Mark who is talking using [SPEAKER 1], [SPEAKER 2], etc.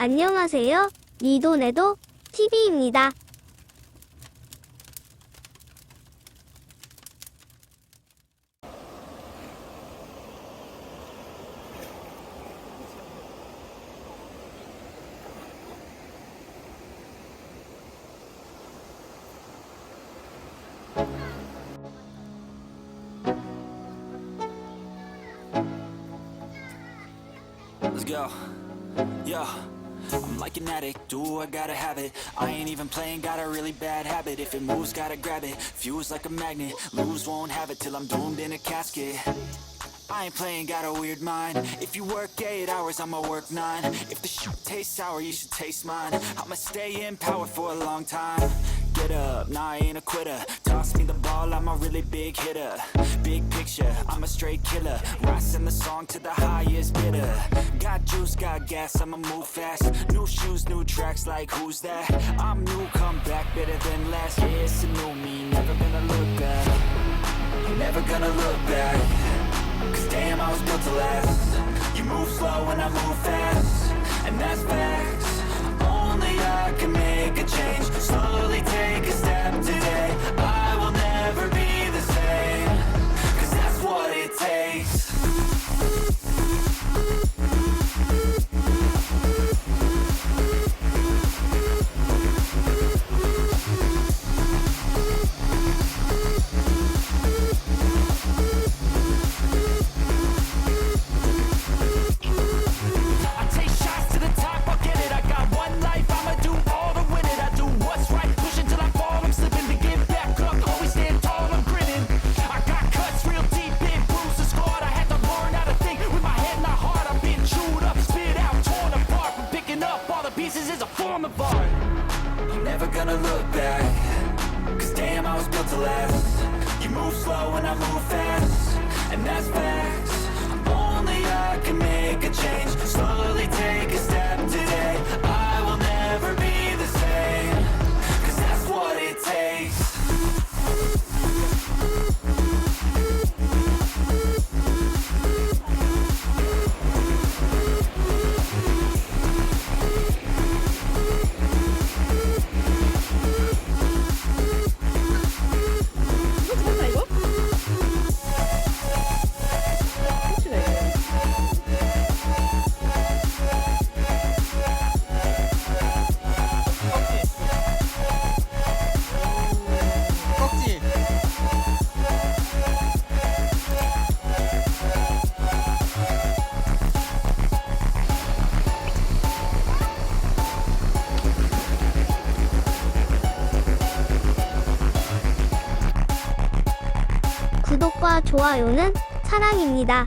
[SPEAKER 1] 안녕하세요. 니도네도 TV입니다.
[SPEAKER 2] Let's go. Yo, I'm like an addict, do I gotta have it. I ain't even playing, got a really bad habit. If it moves, gotta grab it, fuse like a magnet. Lose, won't have it till I'm doomed in a casket. I ain't playing, got a weird mind. If you work 8 hours, I'ma work 9. If the shit tastes sour, you should taste mine. I'ma stay in power for a long time. Get up, nah, I ain't a quitter. Toss me the ball, I'm a really big hitter. Big picture, I'm a straight killer. Rising the song to the highest bidder. Got juice, got gas, I'ma move fast. New shoes, new tracks, like who's that? I'm new, come back, better than last. Yeah, it's a new me, never gonna look back. Never gonna look back. Cause damn, I was built to last. You move slow and I move fast, and that's facts. Only I can make a change. Slowly take a step today. I will never be the same. Cause that's what it takes. Never gonna look back. Cause damn, I was built to last. You move slow and I move fast, and that's facts. Only I can make a change. Slowly take a step today. I will never be the same. Cause that's what it takes.
[SPEAKER 1] 구독과 좋아요는 사랑입니다.